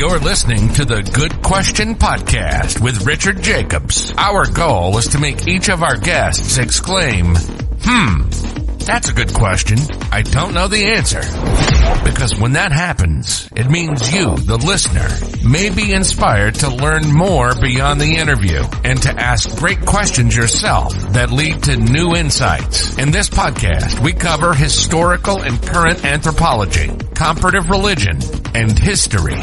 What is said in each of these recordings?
You're listening to the Good Question Podcast with Richard Jacobs. Our goal is to make each of our guests exclaim, that's a good question. I don't know the answer. Because when that happens, it means you, the listener, may be inspired to learn more beyond the interview and to ask great questions yourself that lead to new insights. In this podcast, we cover historical and current anthropology, comparative religion, and history.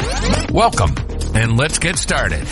Welcome, and let's get started.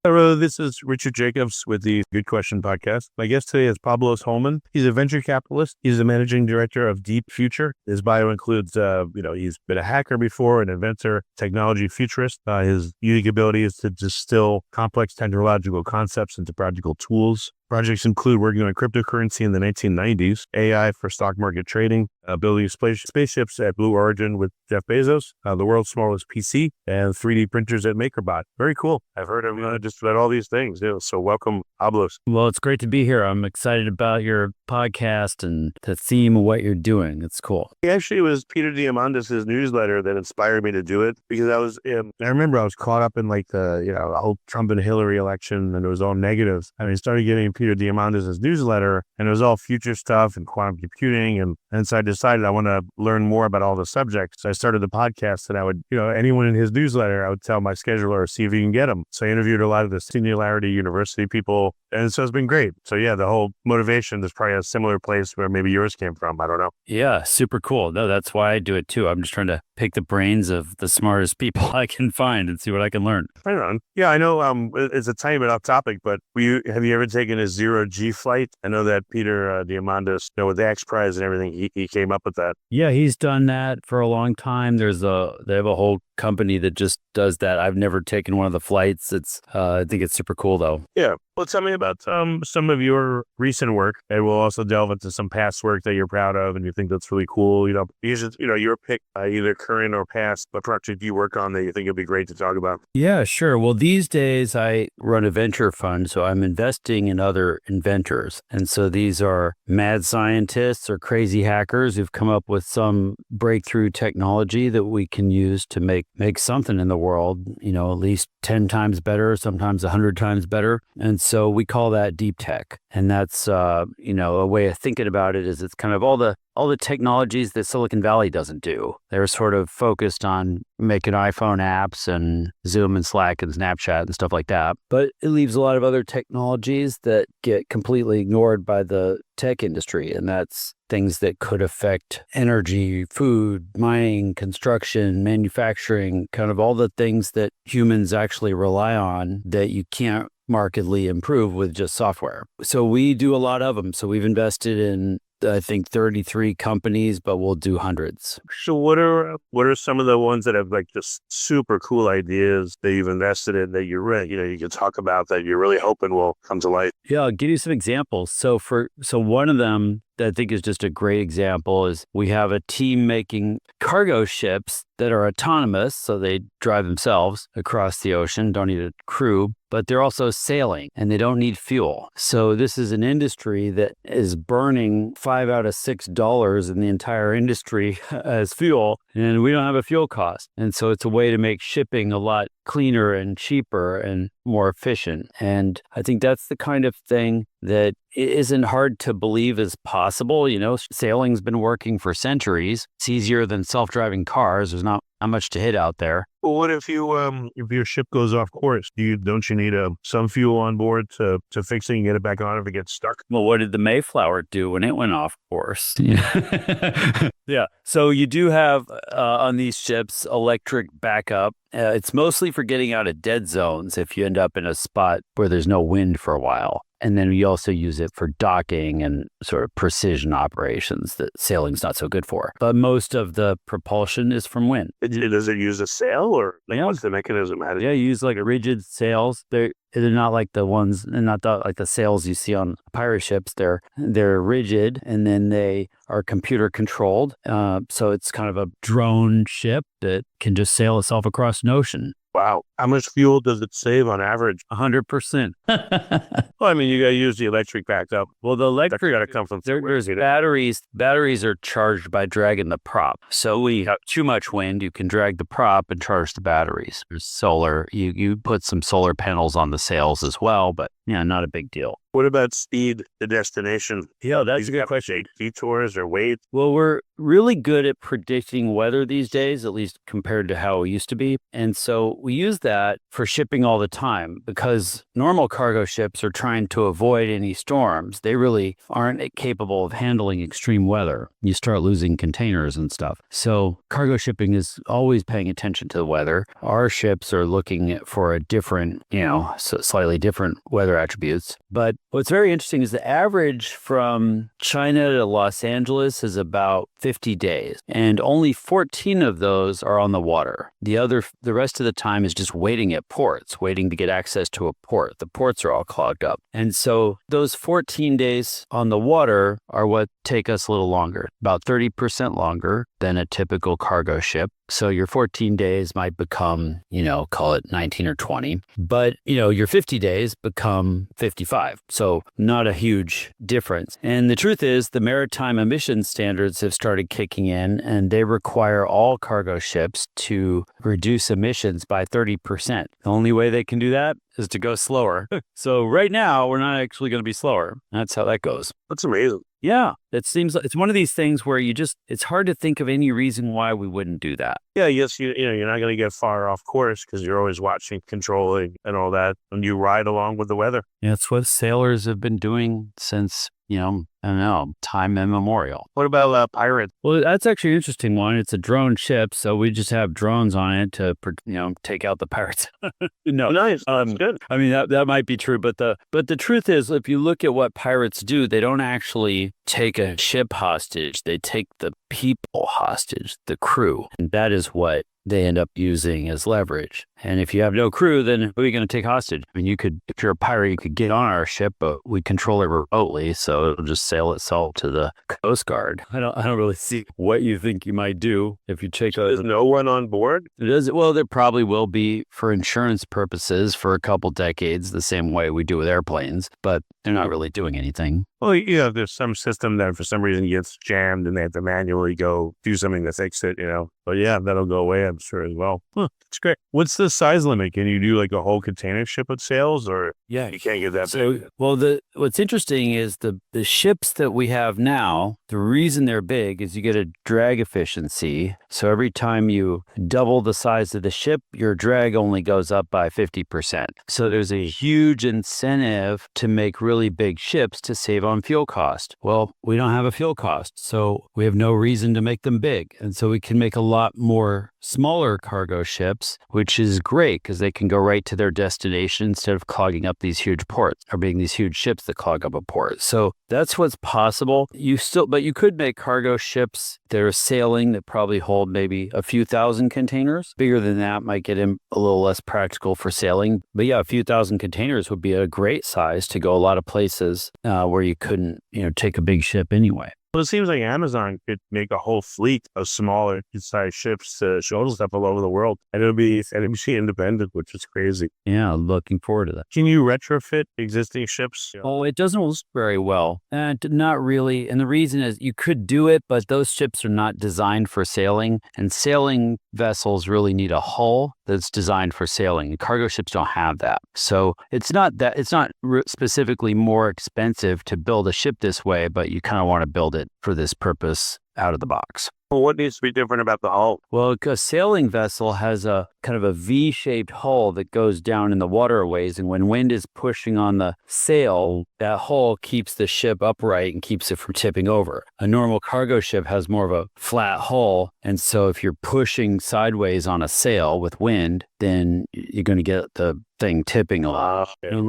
Hello, this is Richard Jacobs with the Good Question Podcast. My guest today is Pablos Holman. He's a venture capitalist. He's the managing director of Deep Future. His bio includes, he's been a hacker before, an inventor, technology futurist. His unique ability is to distill complex technological concepts into practical tools. Projects include working on cryptocurrency in the 1990s, AI for stock market trading, building spaceships at Blue Origin with Jeff Bezos, the world's smallest PC, and 3D printers at MakerBot. Very cool. I've heard of just about all these things. So welcome, Pablos. Well, it's great to be here. I'm excited about your podcast and the theme of what you're doing. It's cool. Actually, it was Peter Diamandis' newsletter that inspired me to do it because I remember I was caught up in the whole Trump and Hillary election and it was all negative. I started getting Peter Diamandis' newsletter and it was all future stuff and quantum computing. And so I decided I want to learn more about all the subjects. So I started the podcast and I would, anyone in his newsletter, I would tell my scheduler, see if you can get them. So I interviewed a lot of the Singularity University people. And so it's been great. So yeah, the whole motivation is probably a similar place where maybe yours came from. I don't know. Yeah, super cool. No, that's why I do it too. I'm just trying to pick the brains of the smartest people I can find and see what I can learn. Right on. Yeah, I know it's a tiny bit off topic, but have you ever taken a zero-G flight? I know that Peter Diamandis, with the X Prize and everything, he came up with that. Yeah, he's done that for a long time. They have a whole company that just does that. I've never taken one of the flights. I think it's super cool though. Yeah. Well, tell me about some of your recent work, and we'll also delve into some past work that you're proud of and you think that's really cool. Your pick, either current or past, what project you work on that you think would be great to talk about. Yeah, sure. Well, these days I run a venture fund, so I'm investing in other inventors. And so these are mad scientists or crazy hackers who've come up with some breakthrough technology that we can use to make something in the world, at least 10 times better, sometimes 100 times better. And so we call that deep tech. And that's, a way of thinking about it is it's kind of all the technologies that Silicon Valley doesn't do. They're sort of focused on making iPhone apps and Zoom and Slack and Snapchat and stuff like that. But it leaves a lot of other technologies that get completely ignored by the tech industry. And that's things that could affect energy, food, mining, construction, manufacturing, kind of all the things that humans actually rely on that you can't markedly improve with just software. So we do a lot of them. So we've invested in, I think, 33 companies, but we'll do hundreds. So what are some of the ones that have just super cool ideas that you've invested in that you can talk about that you're really hoping will come to light? Yeah, I'll give you some examples. So one of them that I think is just a great example is we have a team making cargo ships that are autonomous, so they drive themselves across the ocean, don't need a crew, but they're also sailing and they don't need fuel. So this is an industry that is burning $5 out of $6 in the entire industry as fuel, and we don't have a fuel cost. And so it's a way to make shipping a lot cleaner and cheaper and more efficient. And I think that's the kind of thing that isn't hard to believe is possible. Sailing's been working for centuries. It's easier than self-driving cars. There's not much to hit out there. Well, what if your ship goes off course? Don't you need some fuel on board to fix it and get it back on if it gets stuck? Well, what did the Mayflower do when it went off course? Yeah. So you do have on these ships electric backup. It's mostly for getting out of dead zones if you end up in a spot where there's no wind for a while. And then we also use it for docking and sort of precision operations that sailing's not so good for. But most of the propulsion is from wind. Does it use a sail or what's the mechanism? Yeah, you use rigid sails. They're not like the ones, and not like the sails you see on pirate ships. They're rigid, and then they are computer controlled. So it's kind of a drone ship that can just sail itself across an ocean. Wow. How much fuel does it save on average? 100%. Well, I mean, you got to use the electric backup. Well, the electric Got to come from there's batteries. Batteries are charged by dragging the prop. So we have too much wind, you can drag the prop and charge the batteries. There's solar. You put some solar panels on the sails as well, but yeah, not a big deal. What about speed to destination? Yeah, that's a good question. Detours or weight? Well, we're really good at predicting weather these days, at least compared to how it used to be. And so we use that for shipping all the time because normal cargo ships are trying to avoid any storms. They really aren't capable of handling extreme weather. You start losing containers and stuff. So cargo shipping is always paying attention to the weather. Our ships are looking for a different, slightly different weather attributes. But what's very interesting is the average from China to Los Angeles is about 50 days, and only 14 of those are on the water. The rest of the time is just waiting at ports, waiting to get access to a port. The ports are all clogged up. And so those 14 days on the water are what take us a little longer, about 30% longer than a typical cargo ship. So your 14 days might become, call it 19 or 20, but, your 50 days become 55. So not a huge difference. And the truth is the maritime emission standards have started kicking in, and they require all cargo ships to reduce emissions by 30%. The only way they can do that is to go slower. So right now, we're not actually going to be slower. That's how that goes. That's amazing. Yeah, it seems like it's one of these things where it's hard to think of any reason why we wouldn't do that. Yeah, yes, you're not going to get far off course because you're always watching, controlling, and all that, and you ride along with the weather. Yeah, it's what sailors have been doing since, time immemorial. What about pirates? Well, that's actually an interesting one. It's a drone ship, so we just have drones on it to, take out the pirates. No, nice. Good. I mean, that might be true, but the truth is, if you look at what pirates do, they don't actually take a ship hostage. They take the people hostage, the crew, and that is what they end up using as leverage. And if you have no crew, then who are you going to take hostage? I mean, if you're a pirate, you could get on our ship, but we control it remotely, so it'll just sail itself to the Coast Guard. I don't really see what you think you might do if you take. So there's no one on board? Well, there probably will be for insurance purposes for a couple decades, the same way we do with airplanes, but they're not really doing anything. Well, there's some system that for some reason gets jammed and they have to manually go do something to fix it, But yeah, that'll go away, I'm sure, as well. It's great. What's the size limit? Can you do like a whole container ship of sails, or yeah, you can't get that big? Well, what's interesting is the ships that we have now, the reason they're big is you get a drag efficiency. So every time you double the size of the ship, your drag only goes up by 50%. So there's a huge incentive to make really big ships to save on fuel cost. Well, we don't have a fuel cost, so we have no reason to make them big. And so we can make a lot more smaller cargo ships, which is great because they can go right to their destination instead of clogging up these huge ports or being these huge ships that clog up a port. So that's what's possible. But you could make cargo ships that are sailing that probably hold maybe a few thousand containers. Bigger than that might get a little less practical for sailing. But yeah, a few thousand containers would be a great size to go a lot of places where you couldn't, take a big ship anyway. Well, it seems like Amazon could make a whole fleet of smaller size ships to shuttle stuff all over the world, and it'll be independent, which is crazy. Yeah, looking forward to that. Can you retrofit existing ships? Oh, it doesn't work very well. Not really. And the reason is you could do it, but those ships are not designed for sailing, and sailing vessels really need a hull that's designed for sailing. Cargo ships don't have that. So it's not specifically more expensive to build a ship this way, but you kind of want to build it for this purpose out of the box. Well, what needs to be different about the hull? Well, a sailing vessel has a kind of a V-shaped hull that goes down in the waterways, and when wind is pushing on the sail, that hull keeps the ship upright and keeps it from tipping over. A normal cargo ship has more of a flat hull, and so if you're pushing sideways on a sail with wind, then you're going to get the thing tipping a lot. And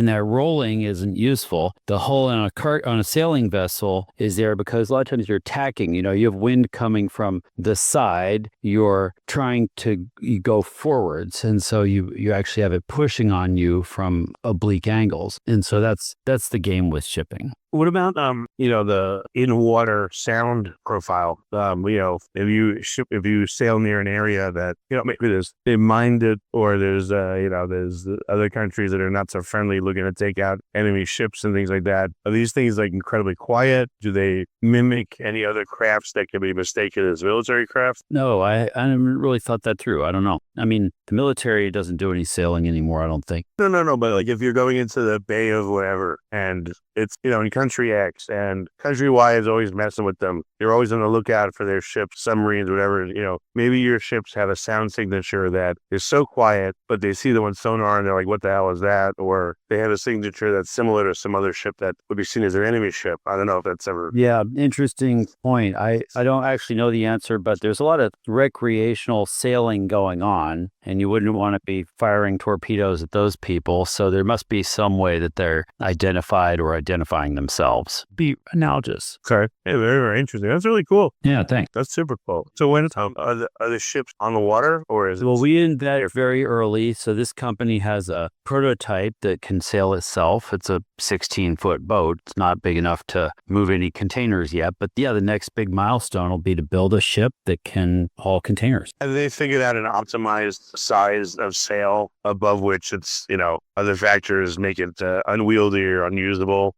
that rolling isn't useful. The hull on a sailing vessel is there because a lot of times you're tacking. You have wind coming from the side. You're trying to go forwards, and so you actually have it pushing on you from oblique angles. And so that's the game with shipping. What about the in water sound profile? If you sail near an area that maybe they mined it, or there's other countries that are not so friendly looking to take out enemy ships and things like that. Are these things like incredibly quiet? Do they mimic any other crafts that can be mistaken as military crafts? No, I haven't really thought that through. I don't know. I mean, the military doesn't do any sailing anymore, I don't think. No. But like if you're going into the Bay of whatever, and it's in country X, and country Y is always messing with them. You're always on the lookout for their ships, submarines, whatever. Maybe your ships have a sound signature that is so quiet, but they see them on sonar and they're like, "What the hell is that?" Or they have a signature that's similar to some other ship that would be seen as their enemy ship. I don't know if that's ever. Yeah, interesting point. I don't actually know the answer, but there's a lot of recreational sailing going on, and you wouldn't want to be firing torpedoes at those people. So there must be some way that they're identified or identifying themselves. Be analogous. Okay. Hey, very, very interesting. That's really cool. Yeah, thanks. That's super cool. So when are the ships on the water, or is it? Well, we invest very early. So this company has a prototype that can sail itself. It's a 16-foot boat. It's not big enough to move any containers yet. But yeah, the next big milestone will be to build a ship that can haul containers. Have they figured out an optimized size of sail above which it's, other factors make it unwieldy or unusable?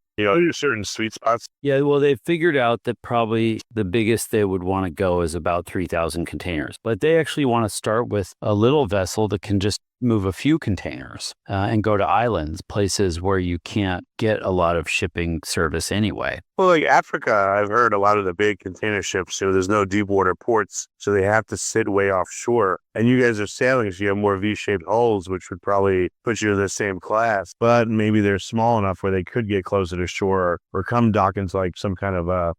Certain sweet spots. Yeah, well, they figured out that probably the biggest they would want to go is about 3,000 containers. But they actually want to start with a little vessel that can just move a few containers and go to islands, places where you can't get a lot of shipping service anyway. Well, like Africa, I've heard a lot of the big container ships, there's no deep water ports, so they have to sit way offshore. And you guys are sailing, so you have more V-shaped hulls, which would probably put you in the same class. But maybe they're small enough where they could get closer to shore or come dock into like some kind of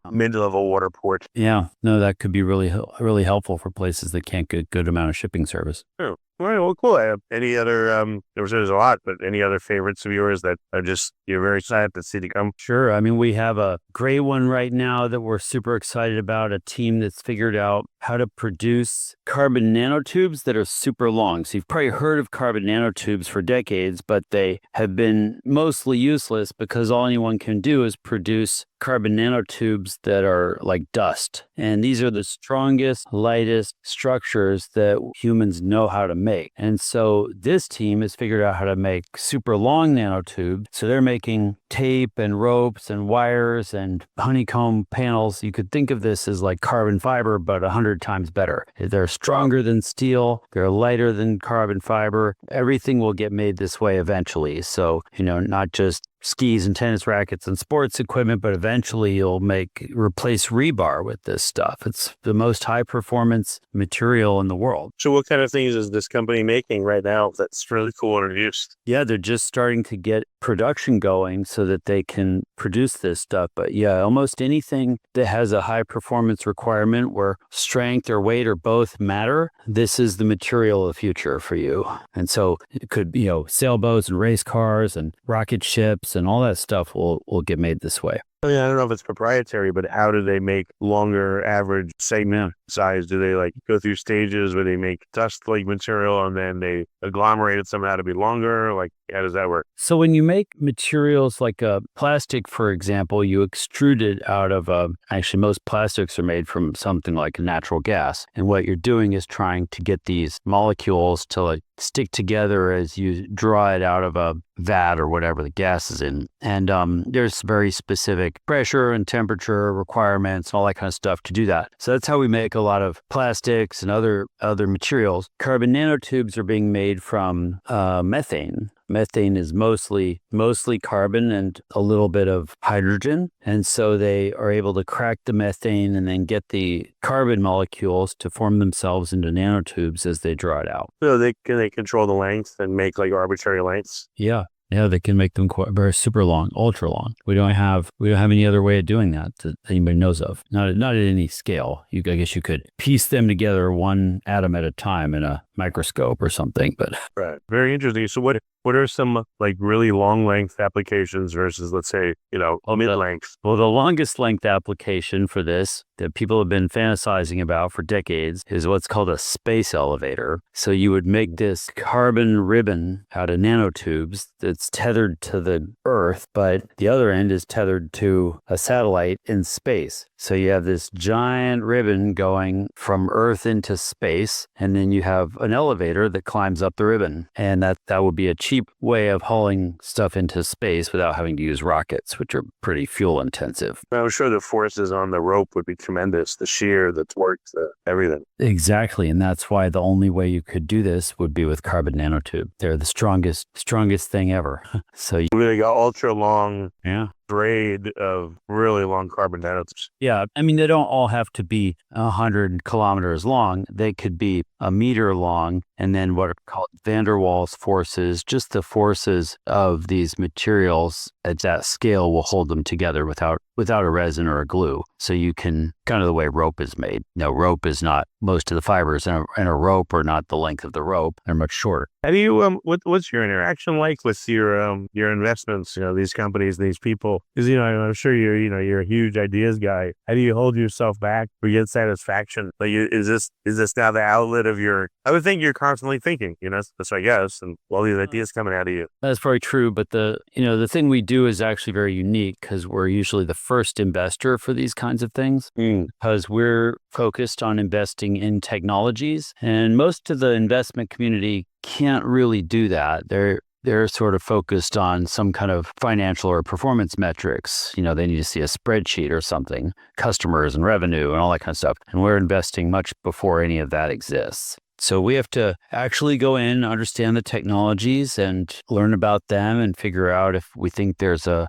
mid-level water port. Yeah, no, that could be really, really helpful for places that can't get a good amount of shipping service. Oh. All right, well, cool. Any other, there's a lot, but any other favorites of yours that are you're very excited to see to come? Sure. I mean, we have a great one right now that we're super excited about, a team that's figured out how to produce carbon nanotubes that are super long. So you've probably heard of carbon nanotubes for decades, but they have been mostly useless because all anyone can do is produce carbon nanotubes that are like dust. And these are the strongest, lightest structures that humans know how to make. And so this team has figured out how to make super long nanotubes. So they're making tape and ropes and wires and honeycomb panels. You could think of this as like carbon fiber, but 100 times better. They're stronger than steel. They're lighter than carbon fiber. Everything will get made this way eventually. So, not just skis and tennis rackets and sports equipment, but eventually you'll replace rebar with this stuff. It's the most high performance material in the world. So what kind of things is this company making right now that's really cool and reduced? Yeah, they're just starting to get production going so that they can produce this stuff. But yeah, almost anything that has a high performance requirement where strength or weight or both matter, this is the material of the future for you. And so it could, sailboats and race cars and rocket ships and all that stuff will get made this way. I mean, I don't know if it's proprietary, but how do they make longer average segment size? Do they go through stages where they make dust-like material and then they agglomerate it somehow to be longer? How does that work? So when you make materials like a plastic, for example, you extrude it out of actually most plastics are made from something like natural gas. And what you're doing is trying to get these molecules to stick together as you draw it out of a vat or whatever the gas is in. And there's very specific pressure and temperature requirements and all that kind of stuff to do that. So that's how we make a lot of plastics and other materials. Carbon nanotubes are being made from methane. Methane is mostly carbon and a little bit of hydrogen. And so they are able to crack the methane and then get the carbon molecules to form themselves into nanotubes as they draw it out. So they control the length and make arbitrary lengths? Yeah. Yeah, they can make them very super long, ultra long. We don't have any other way of doing that anybody knows of. Not at any scale. I guess you could piece them together one atom at a time in a microscope or something. But right, very interesting. So what what are some like really long length applications versus, let's say, mid length? Well, the longest length application for this that people have been fantasizing about for decades is what's called a space elevator. So you would make this carbon ribbon out of nanotubes that's tethered to the Earth, but the other end is tethered to a satellite in space. So you have this giant ribbon going from Earth into space, and then you have an elevator that climbs up the ribbon. And that would be a cheap way of hauling stuff into space without having to use rockets, which are pretty fuel intensive. I'm sure the forces on the rope would be tremendous. The shear, the torque, everything. Exactly. And that's why the only way you could do this would be with carbon nanotube. They're the strongest thing ever. So you really got ultra long yeah. braid of really long carbon nanotubes. Yeah. I mean, they don't all have to be 100 kilometers long. They could be a meter long. And then what are called van der Waals forces, just the forces of these materials at that scale will hold them together without a resin or a glue. So you can, kind of the way rope is made. Rope is not, most of the fibers in a rope are not the length of the rope. They're much shorter. How do you, what's your interaction like with your investments, these companies, these people? Because, I'm sure you're a huge ideas guy. How do you hold yourself back or get satisfaction? Like, is this now the outlet of I would think you're constantly thinking, that's what I guess, and all these ideas coming out of you. That's probably true. But the thing we do is actually very unique because we're usually the first investor for these kinds of things because we're focused on investing in technologies, and most of the investment community can't really do that. They're sort of focused on some kind of financial or performance metrics. They need to see a spreadsheet or something, customers and revenue and all that kind of stuff. And we're investing much before any of that exists. So we have to actually go in, understand the technologies and learn about them and figure out if we think there's a,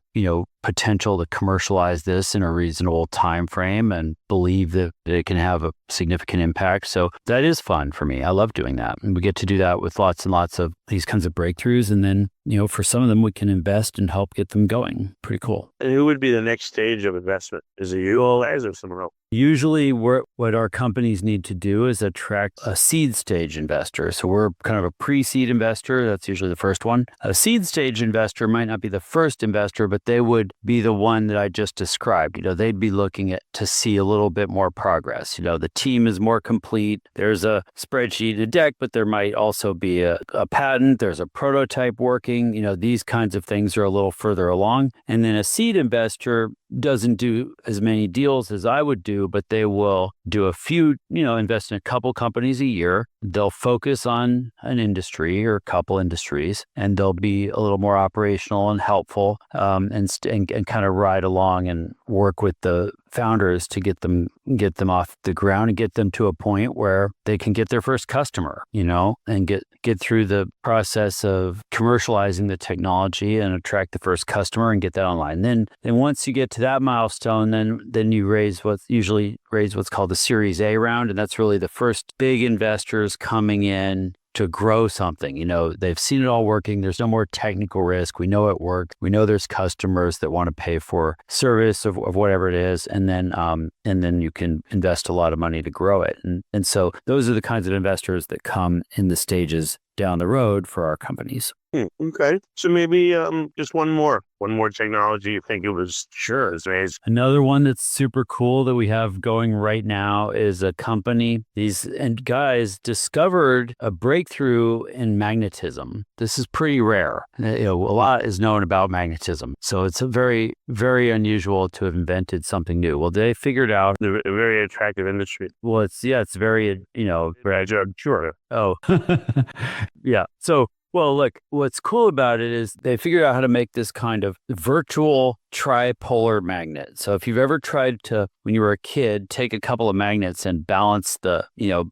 potential to commercialize this in a reasonable time frame and believe that it can have a significant impact. So that is fun for me. I love doing that. And we get to do that with lots and lots of these kinds of breakthroughs. And then, for some of them, we can invest and help get them going. Pretty cool. And who would be the next stage of investment? Is it you all guys or someone else? Usually what our companies need to do is attract a seed stage investor. So we're kind of a pre-seed investor. That's usually the first one. A seed stage investor might not be the first investor, but they would be the one that I just described. They'd be looking to see a little bit more progress. The team is more complete. There's a spreadsheet, a deck, but there might also be a patent. There's a prototype working. These kinds of things are a little further along. And then a seed investor doesn't do as many deals as I would do, but they will do a few, invest in a couple companies a year. They'll focus on an industry or a couple industries, and they'll be a little more operational and helpful, and kind of ride along and work with the founders to get them off the ground and get them to a point where they can get their first customer, and get through the process of commercializing the technology and attract the first customer and get that online. Then once you get to that milestone, then you raise what's called the Series A round, and that's really the first big investors coming in to grow something. They've seen it all working. There's no more technical risk. We know it worked. We know there's customers that want to pay for service of whatever it is. And then you can invest a lot of money to grow it. And so those are the kinds of investors that come in the stages down the road for our companies. Okay. So maybe just one more technology you think it was is amazing. Another one that's super cool that we have going right now is a company. These guys discovered a breakthrough in magnetism. This is pretty rare. A lot is known about magnetism. So it's a very, very unusual to have invented something new. Well, they figured out a very attractive industry. Well, it's very, sure. Oh, yeah. So, well, look, what's cool about it is they figured out how to make this kind of virtual tripolar magnet. So if you've ever tried to, when you were a kid, take a couple of magnets and balance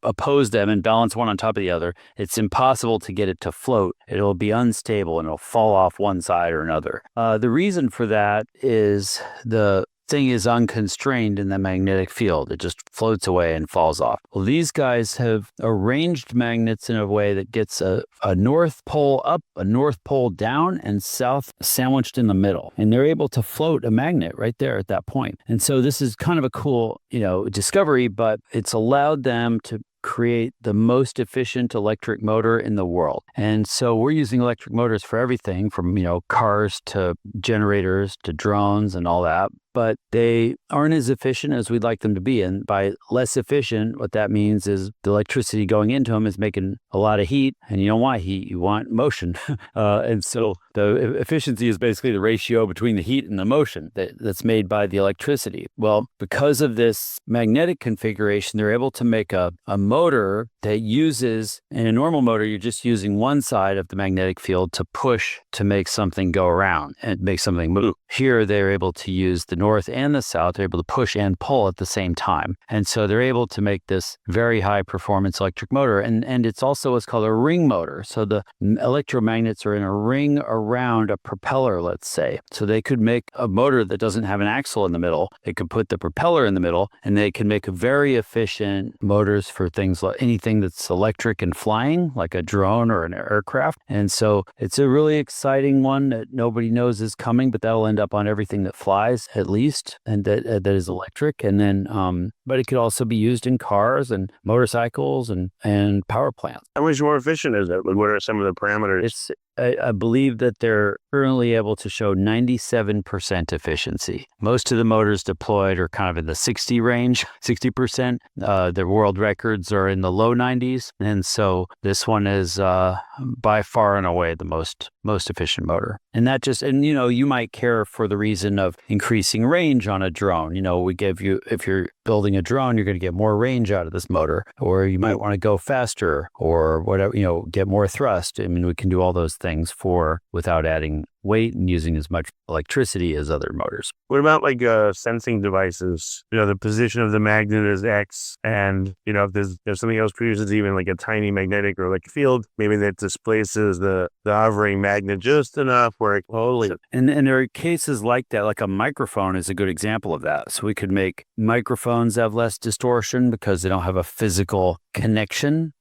oppose them and balance one on top of the other, it's impossible to get it to float. It'll be unstable and it'll fall off one side or another. The reason for that is the thing is unconstrained in the magnetic field. It just floats away and falls off. Well, these guys have arranged magnets in a way that gets a north pole up, a north pole down, and south sandwiched in the middle. And they're able to float a magnet right there at that point. And so this is kind of a cool, discovery, but it's allowed them to create the most efficient electric motor in the world. And so we're using electric motors for everything from, cars to generators to drones and all that. But they aren't as efficient as we'd like them to be. And by less efficient, what that means is the electricity going into them is making a lot of heat, and you don't want heat, you want motion. And so the efficiency is basically the ratio between the heat and the motion that's made by the electricity. Well, because of this magnetic configuration, they're able to make a motor that uses, in a normal motor, you're just using one side of the magnetic field to push to make something go around and make something move. Here, they're able to use the north and the south. They're able to push and pull at the same time. And so they're able to make this very high performance electric motor. And it's also what's called a ring motor. So the electromagnets are in a ring around a propeller, let's say. So they could make a motor that doesn't have an axle in the middle. They could put the propeller in the middle, and they can make very efficient motors for things like anything that's electric and flying, like a drone or an aircraft. And so it's a really exciting one that nobody knows is coming, but that'll end up on everything that flies, at least, and that is electric. And then, but it could also be used in cars and motorcycles and power plants. How much more efficient is it? What are some of the parameters? I believe that they're currently able to show 97% efficiency. Most of the motors deployed are kind of in the 60 range, 60%. The world records are in the low 90s. And so this one is by far and away the most efficient motor. And that just, and you might care for the reason of increasing range on a drone. We give you, if you're building a drone, you're going to get more range out of this motor, or you might want to go faster or whatever, get more thrust. I mean, we can do all those things without adding weight and using as much electricity as other motors. What about sensing devices? The position of the magnet is X, and if there's something else produces even like a tiny magnetic or electric field, maybe that displaces the hovering magnet just enough where it totally. And there are cases like that, like a microphone is a good example of that. So we could make microphones have less distortion because they don't have a physical connection.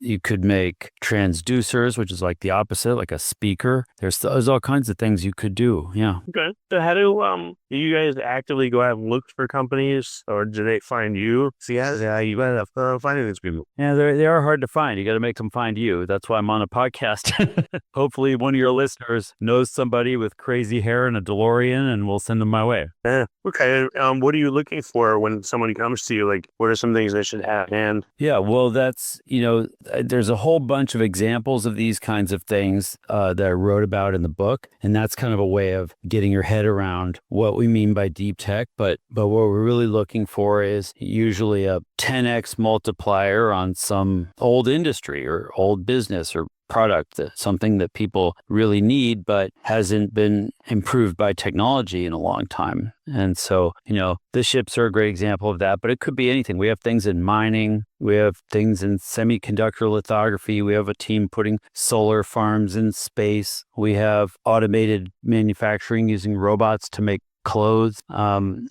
You could make transducers, which is like the opposite, like a speaker. There's all kinds of things you could do. Yeah. Okay. So how do you guys actively go out and look for companies, or do they find you? See, yeah, you end up finding these people. Yeah, they are hard to find. You got to make them find you. That's why I'm on a podcast. Hopefully one of your listeners knows somebody with crazy hair and a DeLorean, and we'll send them my way. Okay. What are you looking for when someone comes to you? Like, what are some things they should have? And yeah, well, that's, there's a whole bunch of examples of these kinds of things that I wrote about in the book. And that's kind of a way of getting your head around what we mean by deep tech. But what we're really looking for is usually a 10x multiplier on some old industry or old business or product, something that people really need but hasn't been improved by technology in a long time. And so, the ships are a great example of that, but it could be anything. We have things in mining, we have things in semiconductor lithography, we have a team putting solar farms in space, we have automated manufacturing using robots to make clothes.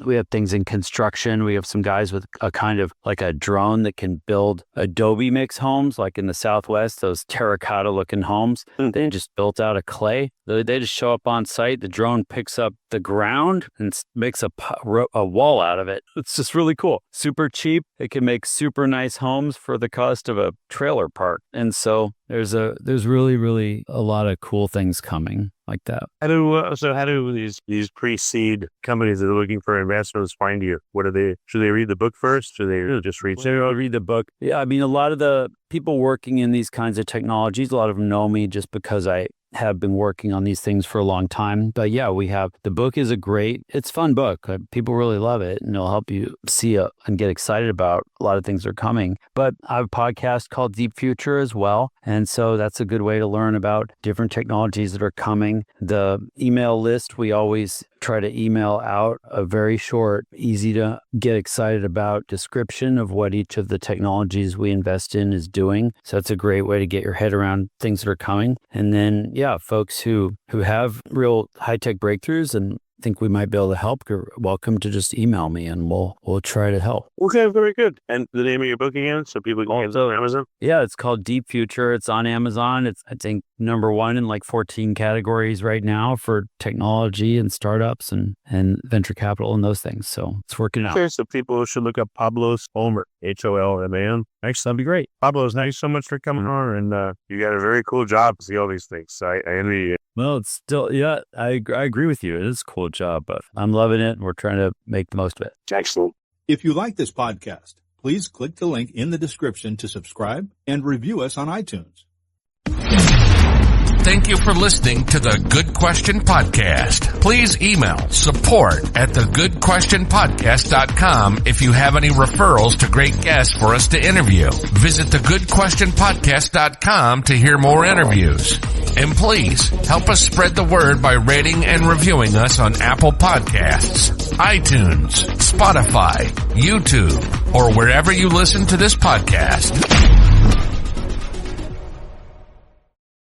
We have things in construction. We have some guys with a kind of like a drone that can build adobe mix homes, like in the Southwest, those terracotta looking homes. They just built out of clay. They just show up on site. The drone picks up the ground and makes a wall out of it. It's just really cool. Super cheap. It can make super nice homes for the cost of a trailer park. And so there's really, really a lot of cool things coming like that. How do these pre-seed companies that are looking for investors find you? Should they read the book first? Should they just read? They'll read the book. Yeah, I mean, a lot of the people working in these kinds of technologies, a lot of them know me just because I have been working on these things for a long time. But yeah, the book is it's a fun book. People really love it, and it'll help you see and get excited about a lot of things that are coming. But I have a podcast called Deep Future as well. And so that's a good way to learn about different technologies that are coming. The email list, we always try to email out a very short, easy to get excited about description of what each of the technologies we invest in is doing. So that's a great way to get your head around things that are coming. And then, folks who have real high-tech breakthroughs and think we might be able to help, you're welcome to just email me and we'll try to help. Okay, very good. And the name of your book again, so people can get it on Amazon? Yeah, it's called Deep Future. It's on Amazon. It's, I think, #1 in like 14 categories right now for technology and startups and venture capital and those things. So it's working out. Okay, so people should look up Pablos Holman, Holman. Thanks, that'd be great. Pablos, thanks so much for coming on, and you got a very cool job to see all these things. So I envy you. Well, it's still, yeah, I agree with you. It is a cool job, but I'm loving it and we're trying to make the most of it. Excellent. If you like this podcast, please click the link in the description to subscribe and review us on iTunes. Thank you for listening to the Good Question Podcast. Please email support@thegoodquestionpodcast.com if you have any referrals to great guests for us to interview. Visit thegoodquestionpodcast.com to hear more interviews. And please help us spread the word by rating and reviewing us on Apple Podcasts, iTunes, Spotify, YouTube, or wherever you listen to this podcast.